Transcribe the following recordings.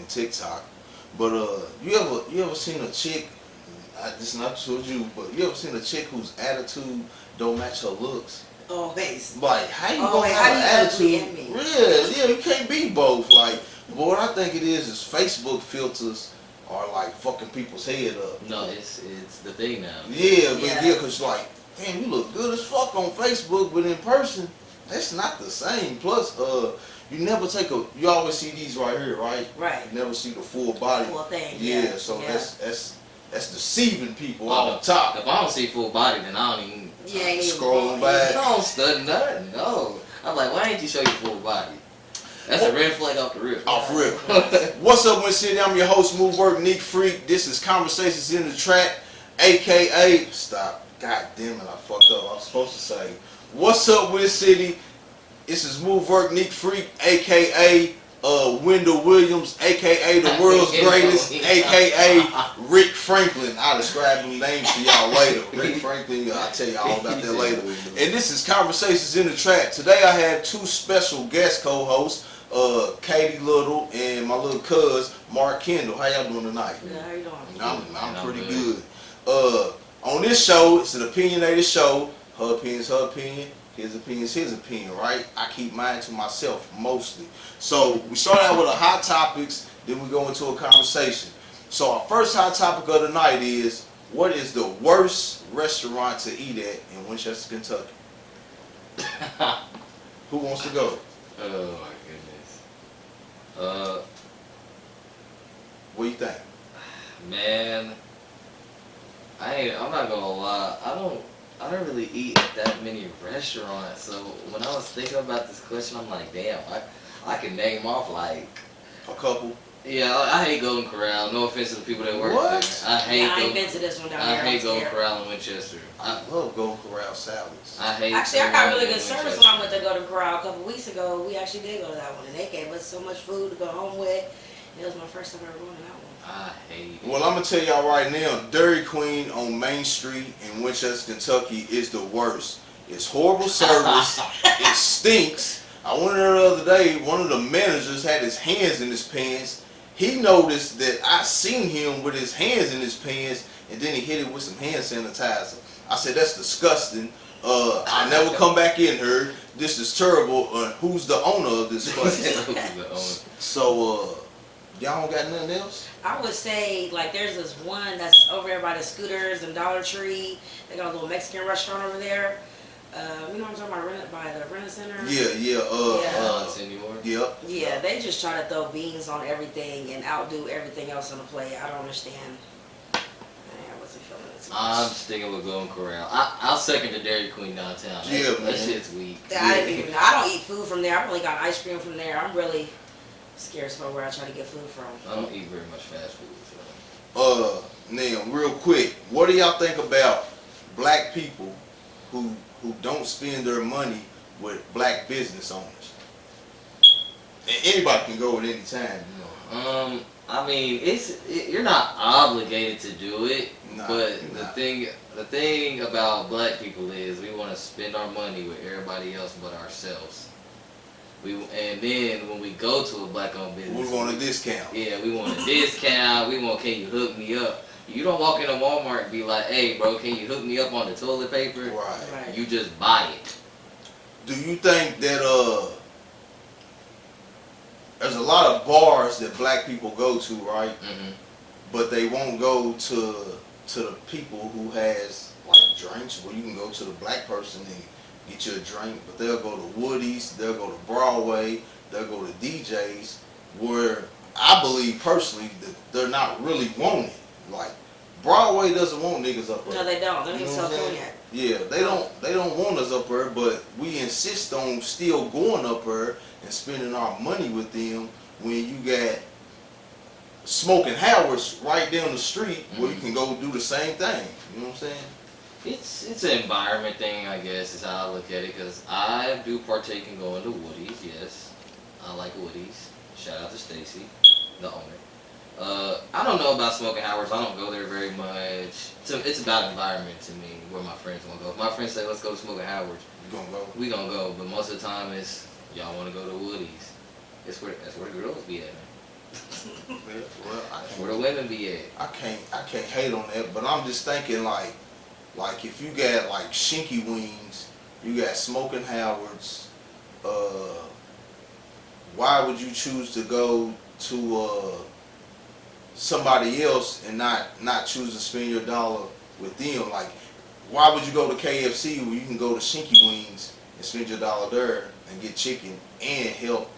and TikTok. But you ever seen a chick? This is not to you, but you ever seen a chick whose attitude don't match her looks? Always. Like, how you gonna have an attitude? Yeah, you can't be both. Like, but what I think it is Facebook filters are like fucking people's head up. No, it's the thing now. Yeah, but yeah, cause like, damn, you look good as fuck on Facebook, but in person, that's not the same. Plus, you never take you always see these right here, right? Right. You never see the full body. Full thing. Yeah, so that's deceiving people on top. If I don't see full body, then I don't even scroll back. I don't study nothing. No. I'm like, why ain't you show your full body? That's a red flag off the rip. Off rip. What's up, Winchester City? I'm your host, Move Work Nick Freak. This is Conversations in the Track, aka stop. God damn it, I fucked up. I was supposed to say, what's up, Winchester City? This is Move Work Nick Freak, aka Wendell Williams, aka the world's greatest, aka Rick Franklin. I'll describe them names to y'all later. Rick Franklin, I'll tell you all about that later. And this is Conversations in the Track. Today I have two special guest co-hosts, Katie Little and my little cuz, Marc Kendall. How y'all doing tonight? Yeah, how you doing? I'm pretty good. On this show, it's an opinionated show. Her opinion's her opinion. His opinion's his opinion, right? I keep mine to myself mostly. So we start out with the hot topics, then we go into a conversation. So our first hot topic of the night is, what is the worst restaurant to eat at in Winchester, Kentucky? Who wants to go? Oh my goodness. What do you think? Man, I'm not gonna lie. I don't really eat at that many restaurants. So when I was thinking about this question, I'm like, damn, I can name off like a couple. Yeah, I hate Golden Corral. No offense to the people that work there. I ain't been to this one down here. I hate Golden Corral in Winchester. I love Golden Corral salads. Actually, I got really good service when I went to Golden Corral a couple weeks ago. We actually did go to that one, and they gave us so much food to go home with. It was my first time ever going to that one. I hate it. Well, I'm going to tell y'all right now, Dairy Queen on Main Street in Winchester, Kentucky is the worst. It's horrible service. It stinks. I went there the other day. One of the managers had his hands in his pants. He noticed that I seen him with his hands in his pants, and then he hit it with some hand sanitizer. I said, that's disgusting. I never come back in here. This is terrible. Who's the owner of this place? So, y'all don't got nothing else? I would say, like, there's this one that's over there by the Scooters and Dollar Tree. They got a little Mexican restaurant over there. You know what I'm talking about? By the Rent Center? Yeah, they just try to throw beans on everything and outdo everything else on the plate. I don't understand. I wasn't feeling it too much. I'm sticking with Golden Corral. I'll second the Dairy Queen downtown. That shit's weak. I don't eat food from there. I've only got ice cream from there. I'm really scared of where I try to get food from. I don't eat very much fast food. So. Now, real quick, what do y'all think about black people who don't spend their money with black business owners? And anybody can go at any time, you know. I mean, you're not obligated to do it, but the thing about black people is we want to spend our money with everybody else but ourselves. And then when we go to a black-owned business, we want a discount. Yeah, we want a discount. We want, can you hook me up? You don't walk into Walmart and be like, hey, bro, can you hook me up on the toilet paper? Right. You just buy it. Do you think that there's a lot of bars that black people go to, right? Mm-hmm. But they won't go to the people who has like drinks, where you can go to the black person and get you a drink, but they'll go to Woody's, they'll go to Broadway, they'll go to DJ's, where I believe personally that they're not really wanted. Like, Broadway doesn't want niggas up there. No, they don't. Let me tell you. Yeah, they don't want us up there, but we insist on still going up there and spending our money with them when you got Smoking Howard's right down the street where you can go do the same thing. You know what I'm saying? It's an environment thing, I guess, is how I look at it, because I do partake in going to Woody's, yes. I like Woody's. Shout out to Stacy, the owner. I don't know about Smoking Howard's. I don't go there very much. It's about environment to me, where my friends want to go. If my friends say, let's go to Smoking Howard's, we gonna go. But most of the time, it's, y'all want to go to Woody's. That's where the girls be at, man. Well, Where the women be at? I can't hate on that, but I'm just thinking like if you got like Shinky Wings, you got Smoking Howard's. Why would you choose to go to somebody else and not choose to spend your dollar with them? Like, why would you go to KFC where you can go to Shinky Wings and spend your dollar there and get chicken and help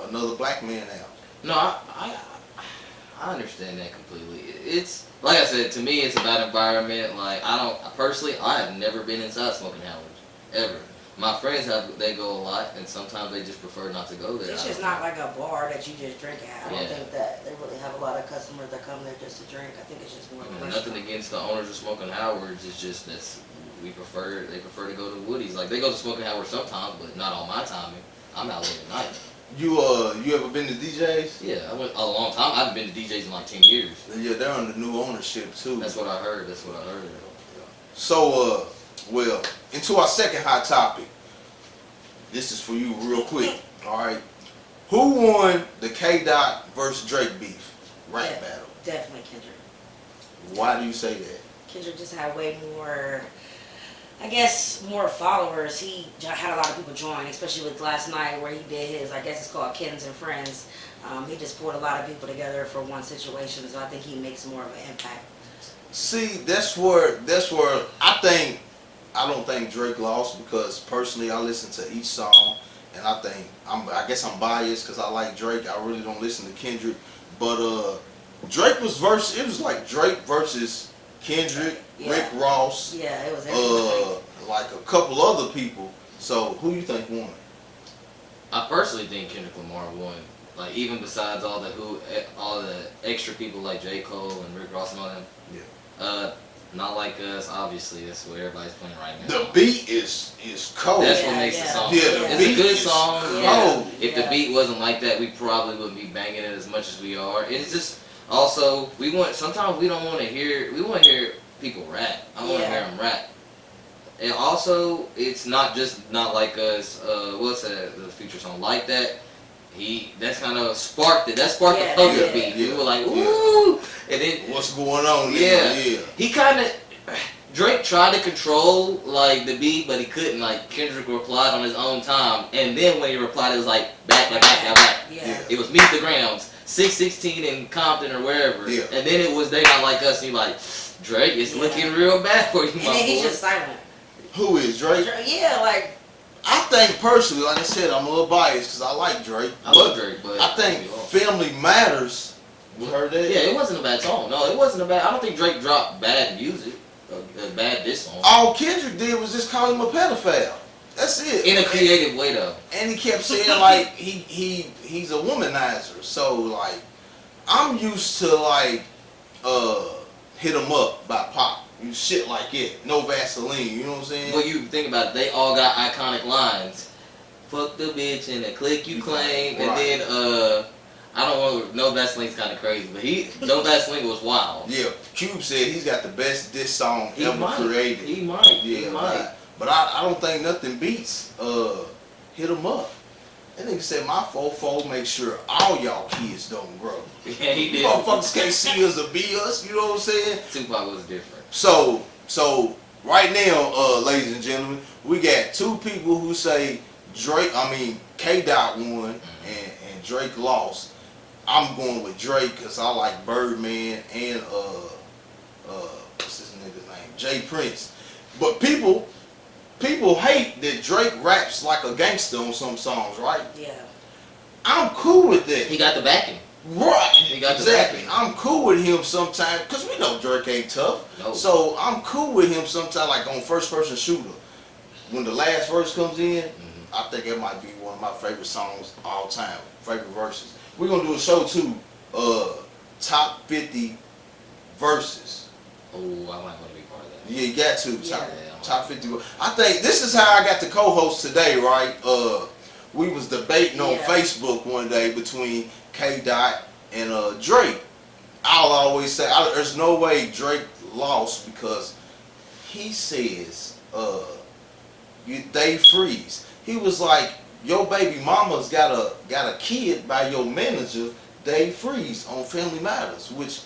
another black man out? No, I understand that completely. It's like I said, to me, it's about environment. Like I have never been inside Smoking Howard's ever. My friends they go a lot, and sometimes they just prefer not to go there. It's just not like a bar that you just drink at. I don't Yeah. think that they really have a lot of customers that come there just to drink. I think it's just more of a Nothing restaurant. against the owners of Smoking Howard's. It's just that they prefer to go to Woody's. Like they go to Smoking Howard's sometimes, but not on my timing. I'm out late at night. You ever been to DJs? Yeah, I went a long time. I haven't been to DJs in like 10 years. Yeah, they're under new ownership too. That's what I heard. So, well, into our second hot topic. This is for you real quick. All right. Who won the K.Dot versus Drake beef rap battle? Definitely Kendrick. Why do you say that? Kendrick just had way more, I guess, more followers. He had a lot of people join, especially with last night where he did his, I guess it's called Kins and Friends. He just pulled a lot of people together for one situation, so I think he makes more of an impact. See, that's where I don't think Drake lost, because personally I listen to each song and I guess I'm biased because I like Drake. I really don't listen to Kendrick, but Drake it was like Drake versus Kendrick, Yeah. Rick Ross, Yeah, it was everybody. like a couple other people. So who you think won? I personally think Kendrick Lamar won. Like even besides all the extra people like J. Cole and Rick Ross and all them. Yeah. Not Like Us, obviously. That's what everybody's playing right now. The beat is cold. That's what makes the song. Yeah, It's the a good beat is song. cold. If the beat wasn't like that, we probably wouldn't be banging it as much as we are. It's just also sometimes we don't want to hear. We want to hear people rap. I want to hear them rap. And also, it's not just Not Like Us. What's that? The feature song Like That. That's kind of sparked it. That sparked the public beat. We were like, ooh, and then What's going on? Yeah. Yeah. He kind of Drake tried to control like the beat, but he couldn't. Like Kendrick replied on his own time, and then when he replied, it was like back. Yeah. It was Meet the Grams, 616 in Compton or wherever, Yeah. and then it was They Not Like Us. And you like Drake, it's looking real bad for you, And my then he's boy. just silent. Who is Drake? Yeah, like. I think personally, like I said, I'm a little biased because I like Drake. I love Drake, but I think Family Matters. You heard that? Yeah, it wasn't a bad song. No, it wasn't a bad. I don't think Drake dropped bad music, a bad diss song. All Kendrick did was just call him a pedophile. That's it. In a creative way, though. And he kept saying like he's a womanizer. So like I'm used to like Hit 'Em Up by Pop. You shit like it. No Vaseline. You know what I'm saying? But you think about it, they all got iconic lines. Fuck the bitch and the click you claim, and then I don't want No Vaseline's kind of crazy, but No Vaseline was wild. Yeah, Cube said he's got the best diss song ever created. He might. He might. But I don't think nothing beats Hit 'Em Up. That nigga said my fofo make sure all y'all kids don't grow. Yeah, he You did. motherfuckers can't see us or be us. You know what I'm saying? Tupac was different. So right now, ladies and gentlemen, we got two people who say K.Dot won and Drake lost. I'm going with Drake because I like Birdman and what's his nigga's name? Jay Prince. But people hate that Drake raps like a gangster on some songs, right? Yeah. I'm cool with that. He got the backing. Right, He got exactly. the backing. I'm cool with him sometimes because we know Drake ain't tough. No. So I'm cool with him sometimes, like on first person shooter. When the last verse comes in, I think it might be one of my favorite songs all time. Favorite verses. We're gonna do a show too. Top 50 verses. Oh, I might want to be part of that. Yeah, you got to. Yeah. Top 50. I think this is how I got the co-host today, right? We was debating on Facebook one day between K.Dot and Drake. I'll always say there's no way Drake lost because he says they freeze. He was like, your baby mama's got a kid by your manager Dave Freeze on Family Matters, which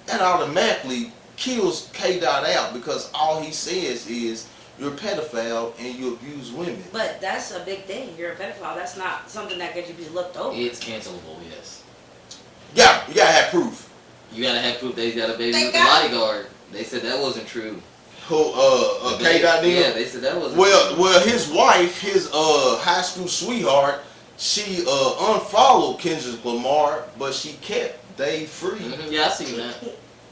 that automatically kills K.Dot out because all he says is you're a pedophile and you abuse women. But that's a big thing. You're a pedophile. That's not something that could be looked over. It's cancelable, yes. Yeah, you gotta have proof. You gotta have proof they got a baby They with a got- bodyguard. They said that wasn't true. Who K.Dot did? Yeah, they said that wasn't true. Well, his wife, his high school sweetheart, she unfollowed Kendrick Lamar, but she kept Dave Freeze Yeah, I seen that.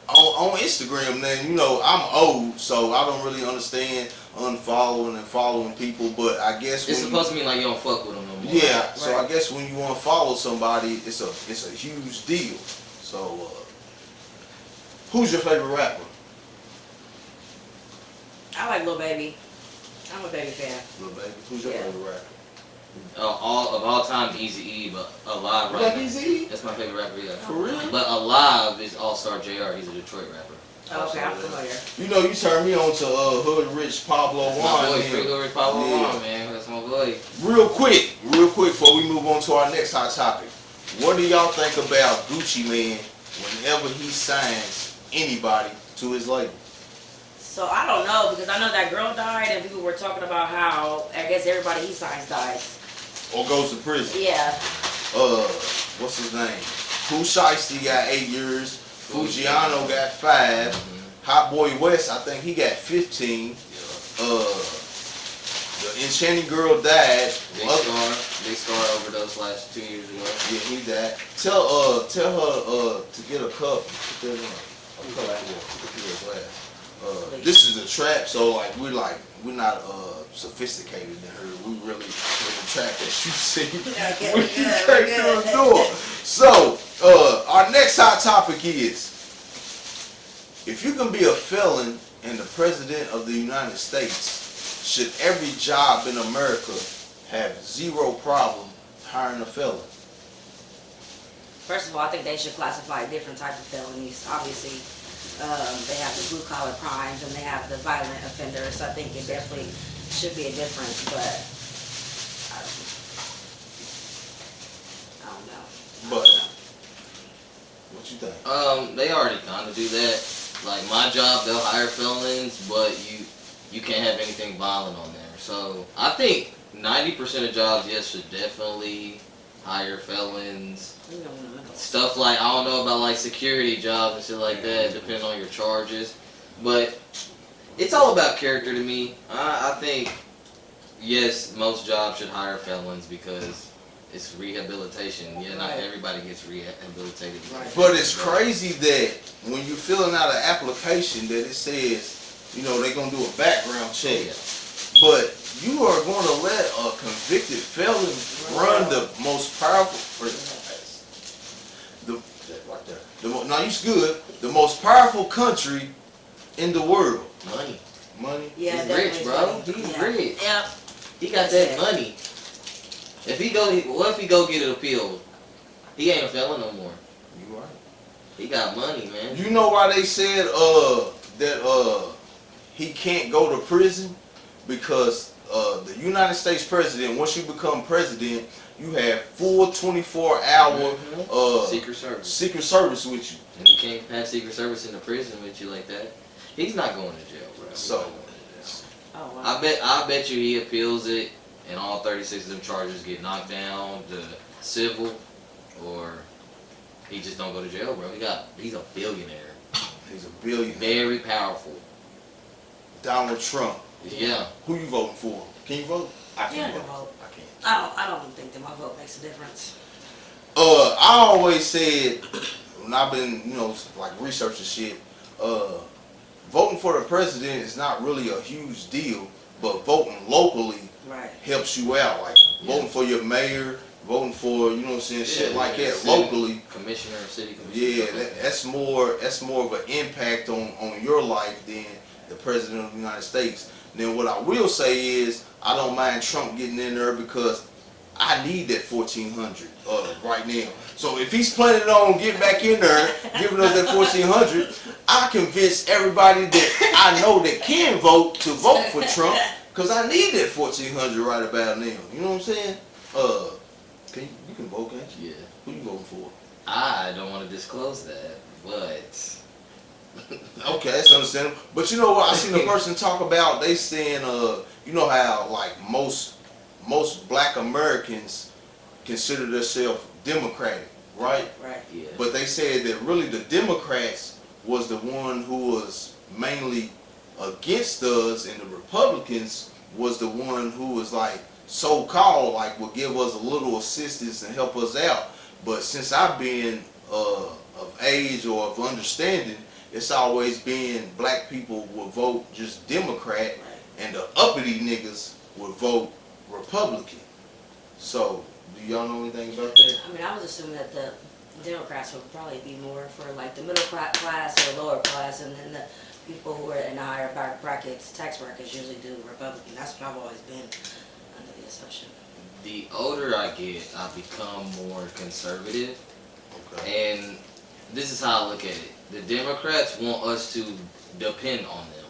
on Instagram. Then you know I'm old, so I don't really understand unfollowing and following people. But I guess It's when supposed to mean like you don't fuck with them no more. yeah, so Right. I guess when you unfollow somebody, it's a huge deal. So who's your favorite rapper? I like Lil Baby. I'm a Baby fan. Lil Baby. Who's your Yeah. favorite rapper? All time Eazy-E, but alive You right like now. Eazy-E? That's my favorite rapper. Yeah. For real? But alive is All Star JR. He's a Detroit rapper. Okay, I'm familiar. You know, you turned me on to Hood Rich Pablo That's my boy, Juan. Free Lord Pablo Yeah. Juan, man. That's my boy. Real quick, before we move on to our next hot topic, what do y'all think about Gucci Mane whenever he signs anybody to his label? So I don't know because I know that girl died and people were talking about how I guess everybody he signs dies. Or goes to prison? Yeah. What's his name? Pooh Shiesty got 8 years. Fujiano got 5. Hot Boy West, I think he got 15. The Enchanting Girl died. Big Star overdosed last 2 years ago. Yeah, he died. Tell her to get a cup. Put that in a cup. Put it in a glass. This is a trap, so like we're not sophisticated in her. We really in the trap that you see. Okay, We we're can't good, do we're the door. So our next hot topic is: if you can be a felon and the president of the United States, should every job in America have zero problem hiring a felon? First of all, I think they should classify different types of felonies. Obviously, they have the blue collar crimes and they have the violent offenders. So I think it definitely should be a difference, but I don't know. But what you think? They already kind of do that. Like my job, they'll hire felons, but you can't have anything violent on there. So I think 90% of jobs, yes, should definitely hire felons. You don't want to know. Stuff like, I don't know about like security jobs and shit like that, depending on your charges. But it's all about character to me. I think, yes, most jobs should hire felons because it's rehabilitation. Yeah, not Right. everybody gets rehabilitated. Right. But it's crazy that when you're filling out an application that it says, you know, they're gonna do a background check, Yeah. but you are going to let a convicted felon run the most powerful. Right there. Now you's good. The most powerful country in the world. Money. Money. Yeah, He's definitely. rich, bro. He's Yeah. rich. Yep. He got that money. If he go, what if he go get it appealed? He ain't a felon no more. You right. He got money, man. You know why they said that he can't go to prison? Because the United States president, once you become president, you have full 24-hour Secret Service with you. And you can't have Secret Service in the prison with you like that. He's not going to jail, bro. So Oh, wow. I bet you he appeals it, and all 36 of them charges get knocked down to civil, or he just don't go to jail, bro. He's a billionaire, he's a billionaire. very powerful. Donald Trump. Yeah. Who you voting for? Can you vote? I Yeah, I can't can vote. I can't. I don't think that my vote makes a difference. I always said when I've been, you know, like researching shit, voting for the president is not really a huge deal, but voting locally Right. helps you out. Like voting for your mayor, voting for, you know what I'm saying, shit like that city locally. Commissioner, city commissioner. Yeah, stuff like that. that's more of an impact on your life than the president of the United States. Then what I will say is I don't mind Trump getting in there because I need that 1,400 right now. So if he's planning on getting back in there, giving us that 1,400, I convince everybody that I know that can vote to vote for Trump because I need that 1,400 right about now. You know what I'm saying? You can vote, can't you? Yeah. Who you voting for? I don't want to disclose that, but Okay, that's understandable. But you know what? I seen a person talk about. They saying, you know how like most Black Americans consider themselves Democratic, right? Right. yeah, But they said that really the Democrats was the one who was mainly against us, and the Republicans was the one who was like so-called like would give us a little assistance and help us out. But since I've been of age or of understanding, it's always been black people would vote just Democrat, and the uppity niggas would vote Republican. So, do y'all know anything about that? I mean, I was assuming that the Democrats would probably be more for like the middle class or lower class, and then the people who are in the higher brackets, tax brackets, usually do Republican. That's what I've always been under the assumption. the older I get, I become more conservative, Okay. and this is how I look at it. The Democrats want us to depend on them.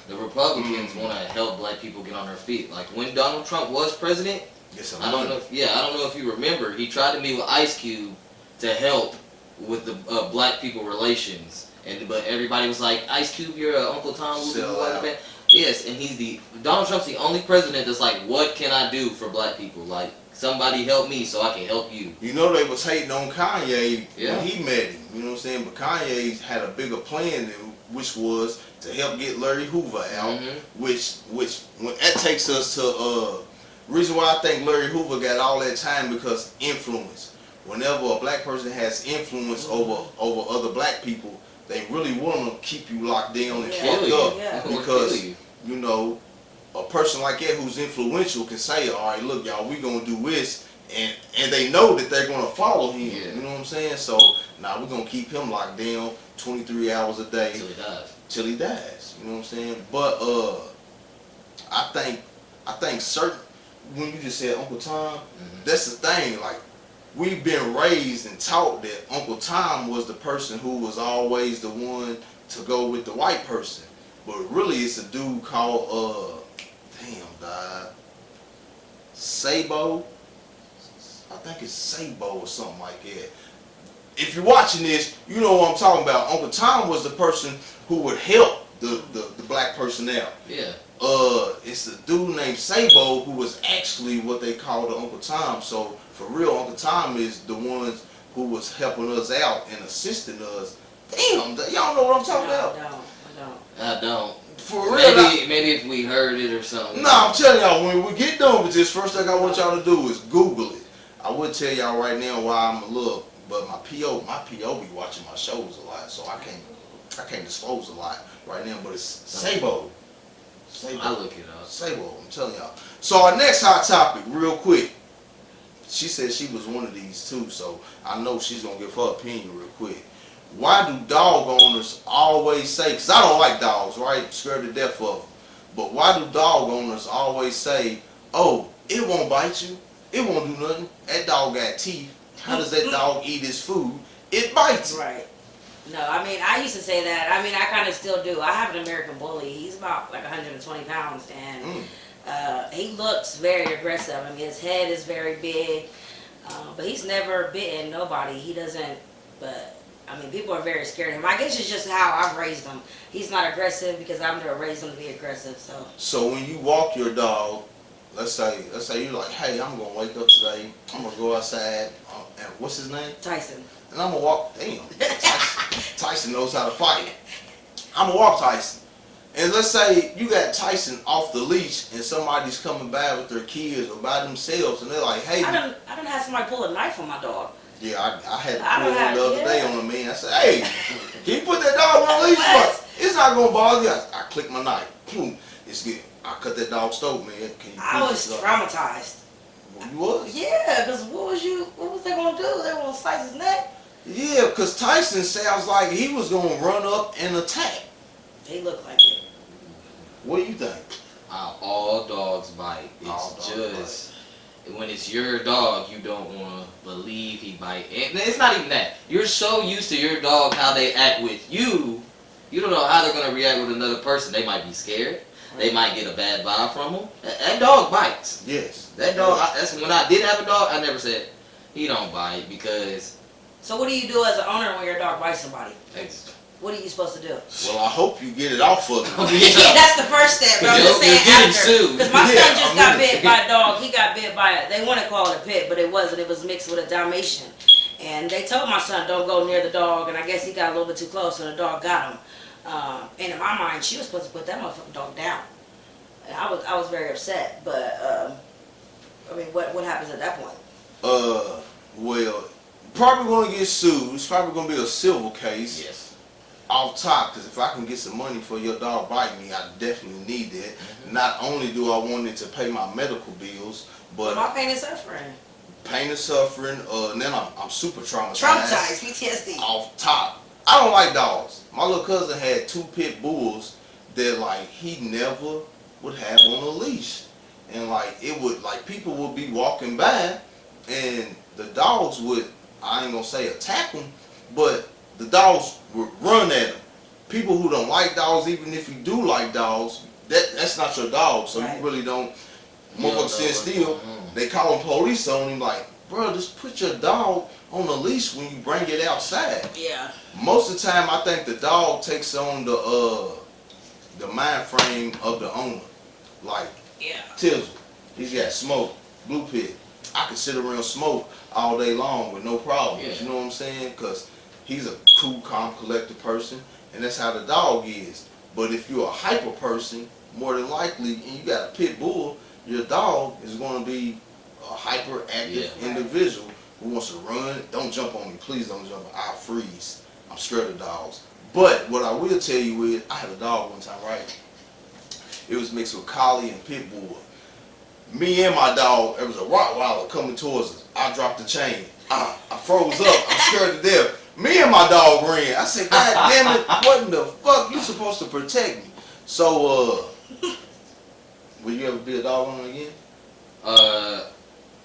The Republicans want to help black people get on their feet. Like when Donald Trump was president, Get some I don't know. I don't know if you remember. He tried to meet with Ice Cube to help with the black people relations, but everybody was like, "Ice Cube, you're Uncle Tom." Sell out. Yes, and Donald Trump's the only president that's like, "What can I do for black people? Like somebody help me so I can help you." You know they was hating on Kanye Yeah. when he met him. You know what I'm saying? But Kanye had a bigger plan, which was to help get Larry Hoover out. Mhm. Which when that takes us to reason why I think Larry Hoover got all that time, because influence. Whenever a black person has influence over other black people, they really want to keep you locked down and Yeah. fucked Kill up. you. Yeah. Or Because kill you. you know, a person like that who's influential can say, all right, look, y'all, we gonna do this, and they know that they're gonna follow him. Yeah. You know what I'm saying? So now we're gonna keep him locked down 23 hours a day Until he dies. till he dies. You know what I'm saying? But I think certain, when you just said Uncle Tom, that's the thing. Like, we've been raised and taught that Uncle Tom was the person who was always the one to go with the white person. But really, it's a dude called Sabo. I think it's Sabo or something like that. If you're watching this, you know what I'm talking about. Uncle Tom was the person who would help the black person out. Yeah. It's a dude named Sabo who was actually what they call the Uncle Tom. So for real, Uncle Tom is the ones who was helping us out and assisting us. Damn, y'all know what I'm talking about? I don't. For real. Maybe if we heard it or something. Nah, I'm telling y'all, when we get done with this, first thing I want y'all to do is Google it. I would tell y'all right now why I'm a little, but my PO be watching my shows a lot, so I can't disclose a lot right now. But it's Sabo. I'll look it up. Sabo, I'm telling y'all. So our next hot topic, real quick. She said she was one of these too, so I know she's gonna give her opinion real quick. Why do dog owners always say, because I don't like dogs, right? Scared to death of them. But why do dog owners always say, oh, it won't bite you, it won't do nothing, that dog got teeth, how does that dog eat his food? It bites it. Right. No, I mean, I used to say that. I mean, I kind of still do. I have an American Bully. He's about like 120 pounds, and he looks very aggressive. I mean, his head is very big, but he's never bitten nobody. He doesn't, but I mean, people are very scared of him. I guess it's just how I've raised him. He's not aggressive because I've never raised him to be aggressive. So when you walk your dog, let's say you're like, hey, I'm gonna wake up today, I'm gonna go outside, and what's his name? Tyson. And I'm gonna walk. Damn, Tyson knows how to fight. I'm gonna walk Tyson. And let's say you got Tyson off the leash, and somebody's coming by with their kids or by themselves, and they're like, hey. I done had somebody pull a knife on my dog. Yeah, I had to I pull don't one have- the other yeah. day on a man. I said, hey, can you put that dog on a leash? But it's not gonna bother you. I click my knife. Boom. It's good. I cut that dog's throat, man. Can you I please was stop? traumatized. Well, you was? Yeah, because what was they gonna do? They gonna slice his neck? Yeah, because Tyson sounds like he was gonna run up and attack. They look like it. What do you think? All dogs bite. All It's dogs just when it's your dog, you don't want to believe he bite. And it's not even that. You're so used to your dog how they act with you. You don't know how they're gonna react with another person. They might be scared. They might get a bad vibe from them. That dog bites. Yes. That dog. That's when I did have a dog. I never said he don't bite because So what do you do as an owner when your dog bites somebody? Thanks. What are you supposed to do? Well, I hope you get it off of them. Yeah, that's the first step, bro. I'm just saying getting after. sued. Because my son Yeah, just got bit by a dog. He got bit by it. They want to call it a pit, but it wasn't. It was mixed with a Dalmatian. And they told my son, don't go near the dog. And I guess he got a little bit too close, and the dog got him. And in my mind, she was supposed to put that motherfucking dog down. And I was very upset. But, I mean, what happens at that point? Well, probably going to get sued. It's probably going to be a civil case. Yes. Off top, because if I can get some money for your dog biting me, I definitely need that. Not only do I want it to pay my medical bills, but My pain and suffering. pain and suffering, and then I'm super traumatized. Traumatized, PTSD. Off top. I don't like dogs. My little cousin had 2 pit bulls that like he never would have on a leash. And like it would like people would be walking by and the dogs would, I ain't gonna say attack them, but the dogs would run at them. People who don't like dogs, even if you do like dogs, that's not your dog, so Right. you really don't. Yeah, Motherfuckers stand still. They calling police on him like, bro, just put your dog on the leash when you bring it outside. Yeah. Most of the time, I think the dog takes on the mind frame of the owner. Like Yeah. Tizzle, he's got smoke, blue pit. I can sit around smoke all day long with no problem. Yeah. You know what I'm saying? Because he's a cool, calm, collected person, and that's how the dog is. But if you're a hyper person, more than likely, and you got a pit bull, your dog is going to be a hyperactive Yeah. individual who wants to run. Don't jump on me, please don't jump. I'll freeze. I'm scared of dogs. But what I will tell you is, I had a dog one time, right? It was mixed with collie and pit bull. Me and my dog, it was a Rottweiler coming towards us. I dropped the chain. I froze up. I'm scared to death. Me and my dog ran. I said, God damn it, what in the fuck? You supposed to protect me. So, will you ever be a dog owner again?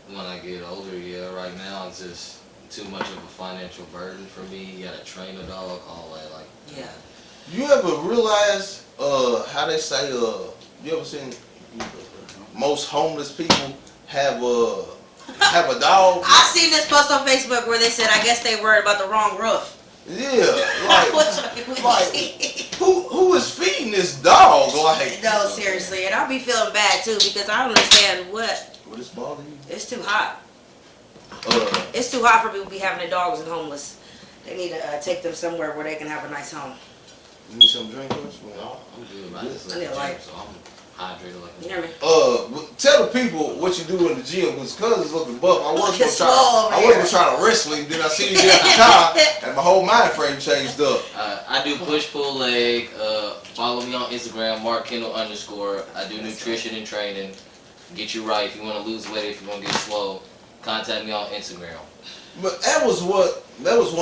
When I get older, yeah. Right now, it's just too much of a financial burden for me. You gotta train a dog, all that. Like, Yeah. You ever realize how they say, you ever seen most homeless people have a dog? I seen this post on Facebook where they said, I guess they worried about the wrong roof. Yeah, like who is feeding this dog? Like, No, seriously, and I'll be feeling bad too because I don't understand what. Would this bother you? It's too hot. It's too hot for people to be having their dogs and homeless. They need to take them somewhere where they can have a nice home. You need some drink first? no, I'm good. I just I left need the a gym, light. so I'm hydrated like a You hear me? Tell the people what you do in the gym because cuz looking buff. I was Looking gonna swole over try. I was gonna try to wrestle him. Then I see you there at the car, and my whole mind frame changed up. I do push-pull leg. Follow me on Instagram, Marc Kendall _. I do nutrition and training. Get you right if you want to lose weight, if you want to get slow. Contact me on Instagram. But that was one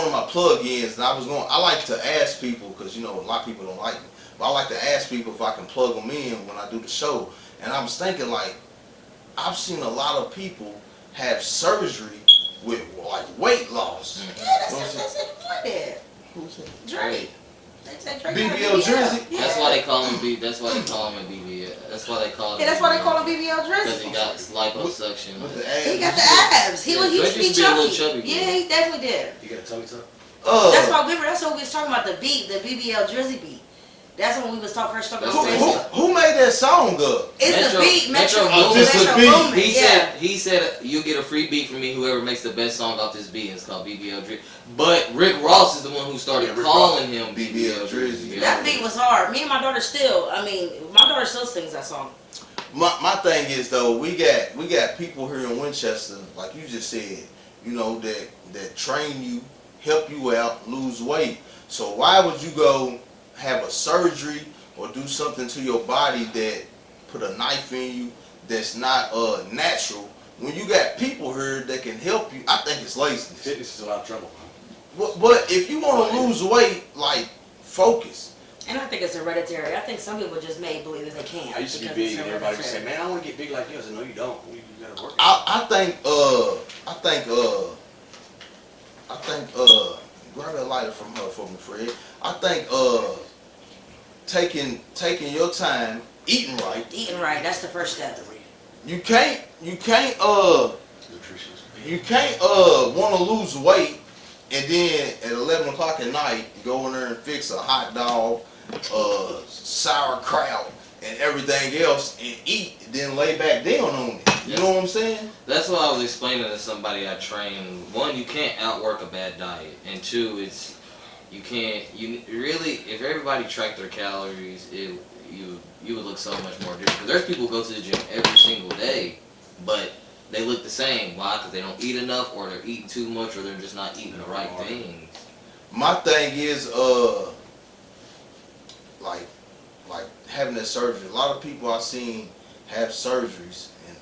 of my plug-ins, and I like to ask people because you know a lot of people don't like me, but I like to ask people if I can plug them in when I do the show. And I was thinking like, I've seen a lot of people have surgery with like weight loss. Yeah, that's it. Who's that? Drake. They said Drake BBL Drizzy? Yeah. That's why they call him That's why they call him a BBL. That's why they call him. Yeah, that's why they call him BBL Because he Drizzy. got liposuction. With the abs. He got the abs. He Yeah, was used to be Drake used to be a little chubby. chubby, Yeah, he definitely did. You got a tummy tuck? That's what we was talking about, the beat, the BBL Drizzy beat. That's when we was first talking about Facebook. who made that song up? It's the beat, Metro Metro Boomin. Just the beat. Boomin, yeah. He said you get a free beat from me, whoever makes the best song off this beat, and it's called BBL Drizzy. But Rick Ross is the one who started Rick calling him BBL BBL Drizzy. Drizzy. That beat was hard. Me and my daughter my daughter still sings that song. My thing is though, we got people here in Winchester, like you just said, you know, that train you, help you out, lose weight. So why would you go have a surgery or do something to your body that put a knife in you that's not natural when you got people here that can help you? I think it's laziness. Fitness is a lot of trouble. But if you want to lose weight, like focus. And I think it's hereditary. I think some people just may believe that they can. I used to be because big it's and everybody would say, hereditary. man, I want to get big like you. I said, no, you don't. You gotta work. I think grab that lighter from her for me, Fred. I think taking your time, eating right. Eating right, that's the first step. You can't Nutritionist. want to lose weight and then at 11 o'clock at night, go in there and fix a hot dog, sauerkraut, and everything else, and eat, then lay back down on it. You know what I'm saying? That's what I was explaining to somebody I train. One, you can't outwork a bad diet, and two, you really, if everybody tracked their calories, you would look so much more different. Because there's people who go to the gym every single day, but they look the same. Why? Because they don't eat enough, or they're eating too much, or they're just not eating the right things. My thing is, like having that surgery. A lot of people I've seen have surgeries, and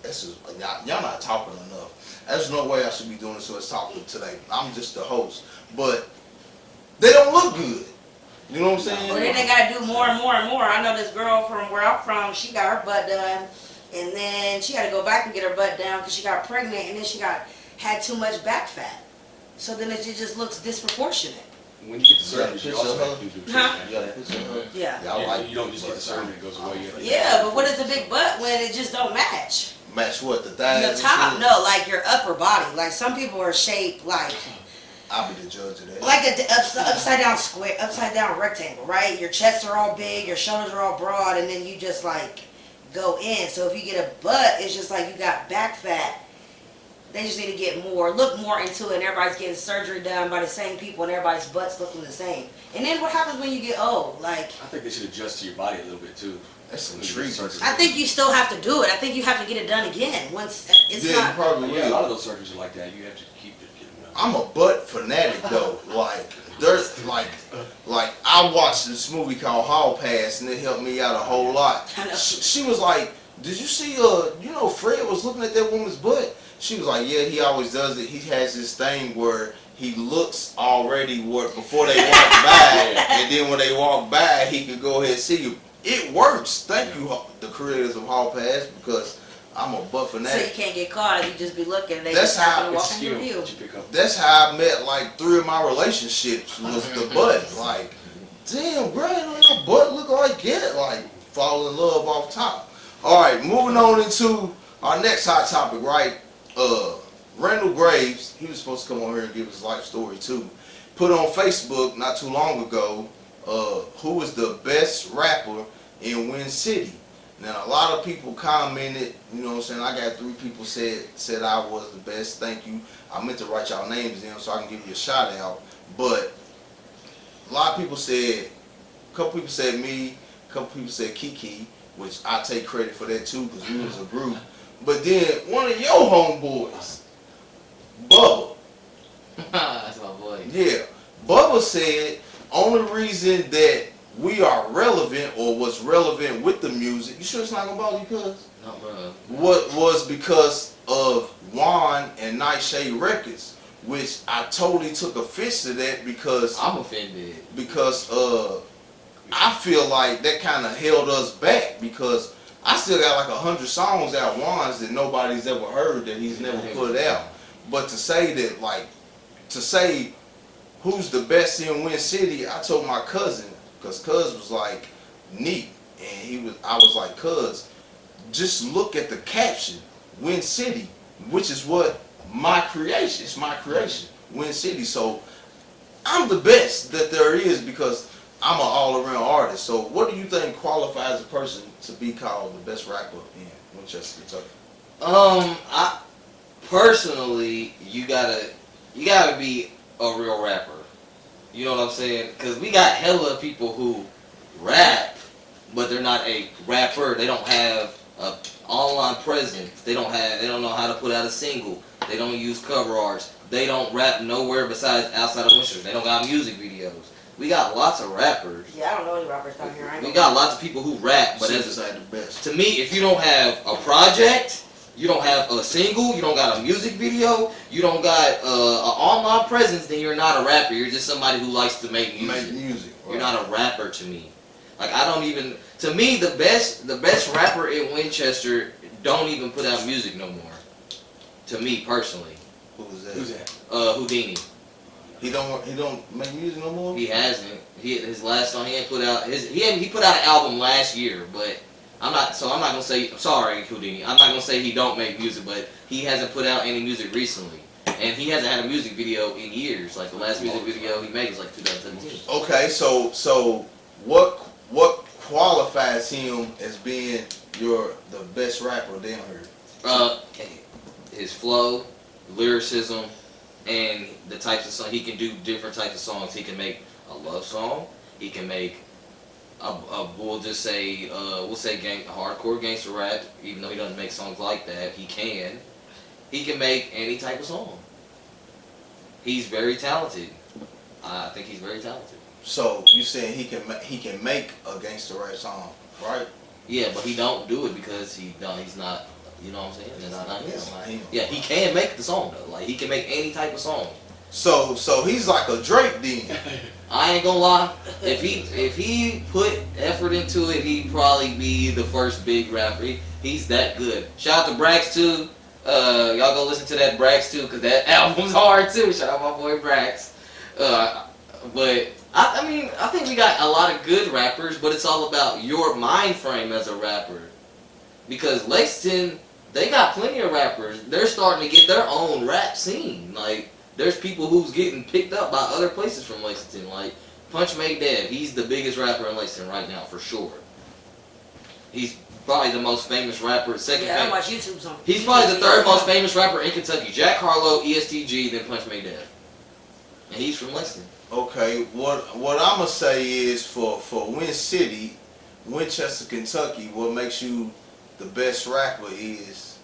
this is y'all not talking enough. There's no way I should be doing this, so let's talk today. I'm just the host, but they don't look good. You know what I'm saying? Well, then they gotta do more and more and more. I know this girl from where I'm from. She got her butt done, and then she had to go back and get her butt down because she got pregnant, and then she had too much back fat. So then it just looks disproportionate. When you get the surgery, you also have to do the Huh? treatment. Yeah. I like You don't just get the surgery, it goes away. Yeah, but what is a big butt when it just don't match? Match what, the thighs? Your and top, shit? no, like your upper body. Like some people are shaped like I'll be the judge of that. a upside down square, upside down rectangle, right? Your chests are all big, your shoulders are all broad, and then you just like go in. So if you get a butt, it's just like you got back fat. They just need to look more into it, and everybody's getting surgery done by the same people, and everybody's butts looking the same. And then what happens when you get old? Like, I think they should adjust to your body a little bit too. That's some When you treat. get surgery. I think you still have to do it. I think you have to get it done again. Once it's Yeah, not. you probably Yeah, a lot will. of those surgeries are like that. You have to keep it. I'm a butt fanatic though. Like there's like I watched this movie called Hall Pass, and it helped me out a whole lot. I know. She was like, "Did you see? Fred was looking at that woman's butt." She was like, "Yeah, he always does it. He has this thing where he looks already before they walk by, and then when they walk by, he can go ahead and see you. It works. Thank you, the creators of Hall Pass, because I'm a butt So you fanatic. can't get caught if you just be looking. They That's just happen how to walk It's in your skill view. that you pick up. That's how I met like 3 of my relationships was the butt. Like, damn, bro, your butt look like it. Like, fall in love off top. All right, moving on into our next hot topic, right? Randall Graves, he was supposed to come on here and give his life story too. Put on Facebook not too long ago, who was the best rapper in Win City. Now a lot of people commented, you know what I'm saying? I got 3 people said I was the best. Thank you. I meant to write y'all names down so I can give you a shout out. But a lot of people said, a couple people said me, a couple people said Kiki, which I take credit for that too because we was a group. But then one of your homeboys, Bubba. That's my boy. Yeah. Bubba said only reason that we are relevant or was relevant with the music. You sure it's not gonna bother you, cuz? No, bro. What was because of Juan and Nightshade Records, which I totally took offense to that because I'm offended. I feel like that kind of held us back because I still got like 100 songs out Juan's that nobody's ever heard that he's never put out. But to say who's the best in Win City, I told my cousin, because Cuz was like, neat. And I was like, Cuz, just look at the caption, Win City, which is what my creation, it's my creation, Win City. So I'm the best that there is because I'm an all-around artist. So what do you think qualifies a person to be called the best rapper in Winchester, Kentucky? I personally, you gotta be a real rapper. You know what I'm saying? Because we got hella people who rap, but they're not a rapper. They don't have a online presence. They don't know how to put out a single. They don't use cover arts. They don't rap nowhere besides outside of Winchester. They don't got music videos. We got lots of rappers. Yeah, I don't know any rappers down here. We got lots of people who rap, but She's like the best. to me, if you don't have a project, you don't have a single, you don't got a music video, you don't got an online presence, then you're not a rapper. You're just somebody who likes to make music. Right. You're not a rapper to me. Like to me, the best rapper in Winchester don't even put out music no more. To me personally. Who's that? Who's that? Houdini. He don't make music no more? He hasn't. His last song he put out he put out an album last year, but I'm not gonna say sorry, Houdini. I'm not gonna say he don't make music, but he hasn't put out any music recently. And he hasn't had a music video in years. Like the last music video he made was like 2017. Okay, so what qualifies him as being the best rapper down here? His flow, lyricism, and the types of songs he can do. Different types of songs. He can make a love song. He can make we'll just say hardcore gangster rap. Even though he doesn't make songs like that, he can. He can make any type of song. He's very talented. I think he's very talented. So you saying he can make a gangster rap song, right? Yeah, but he don't do it because he's not. You know what I'm saying? That's not him. It's not him. Yeah, he can make the song though. Like he can make any type of song. So he's like a Drake then. I ain't gonna lie. If he put effort into it, he'd probably be the first big rapper. He's that good. Shout out to Brax too. Y'all go listen to that Brax too, cause that album's hard too. Shout out my boy Brax. But I mean, I think we got a lot of good rappers, but it's all about your mind frame as a rapper. Because Lexington, they got plenty of rappers. They're starting to get their own rap scene. Like, there's people who's getting picked up by other places from Lexington. Like, Punch Made Dead, he's the biggest rapper in Lexington right now, for sure. He's probably the most famous rapper. I watch YouTube songs. He's probably the third most famous rapper in Kentucky. Jack Harlow, ESTG, then Punch Made Dead. And he's from Lexington. Okay, what I'm gonna say is for Win City, Winchester, Kentucky, what makes you the best rapper is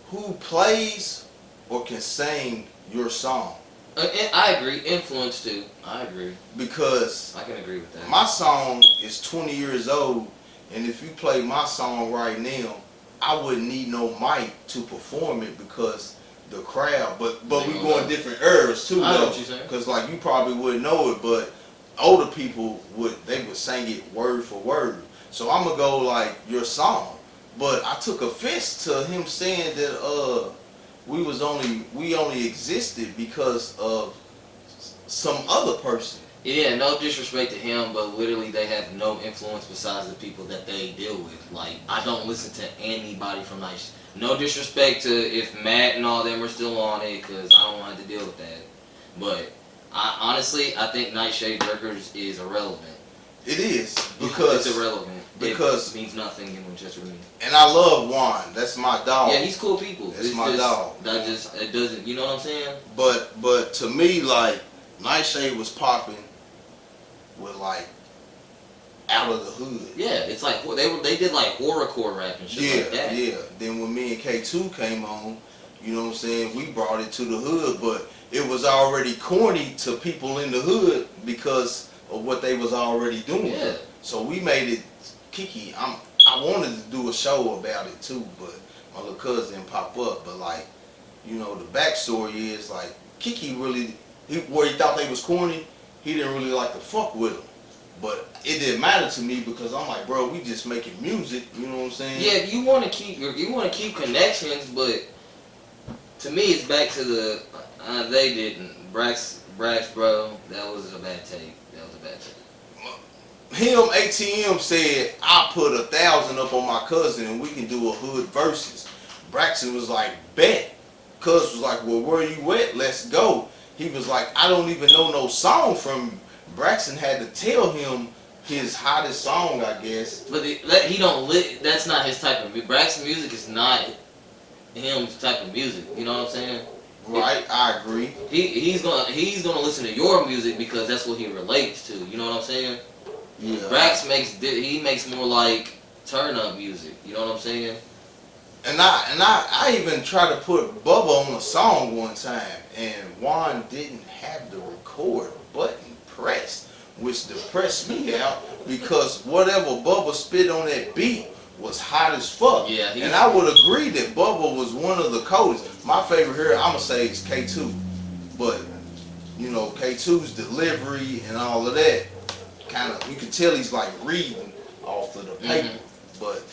who plays or can sing your song. I agree. Influence too. I agree. Because I can agree with that. my song is 20 years old, and if you play my song right now, I wouldn't need no mic to perform it because the crowd. But we going different eras too, I know though. what you're saying. Because like you probably wouldn't know it, but older people would sing it word for word. So I'm gonna go like your song, but I took offense to him saying that we only existed because of some other person. Yeah, no disrespect to him, but literally they have no influence besides the people that they deal with. Like, I don't listen to anybody from Nice. No disrespect to if Matt and all them are still on it, because I don't want to deal with that. But I think Nightshade Records is irrelevant. It is because it's irrelevant. Because it means nothing in Winchester to me. And I love Juan. That's my dog. Yeah, he's cool people. That's my dog. It doesn't. You know what I'm saying? But to me, like Nightshade was popping with like Out of the Hood. Yeah, it's like they did like horrorcore rap and shit like that. Yeah. Then when me and K.2 came on, you know what I'm saying, we brought it to the hood, but it was already corny to people in the hood because of what they was already doing. Yeah. So we made it Kiki. I wanted to do a show about it too, but my little cousin didn't pop up. But like, you know, the backstory is like Kiki really, where he thought they was corny, he didn't really like to fuck with them. But it didn't matter to me because I'm like, bro, we just making music. You know what I'm saying? Yeah, you want to keep connections, but to me, it's back to the they didn't. Brax, bro, that was a bad take. Him, ATM said, I put 1,000 up on my cousin and we can do a hood versus. Braxton was like, bet. Cuz was like, well, where you at? Let's go. He was like, I don't even know no song from you. Braxton had to tell him his hottest song, I guess. But that's not his type of music. Braxton music is not his type of music. You know what I'm saying? Right, I agree. He's gonna listen to your music because that's what he relates to. You know what I'm saying? Yeah. Brax makes more like turn up music. You know what I'm saying? And I even tried to put Bubba on a song one time, and Juan didn't have the record button pressed, which depressed me out because whatever Bubba spit on that beat was hot as fuck. Yeah. And I would agree that Bubba was one of the coldest. My favorite here, I'ma say, is K2. But you know, K2's delivery and all of that, kind of, you can tell he's like reading off of the paper. But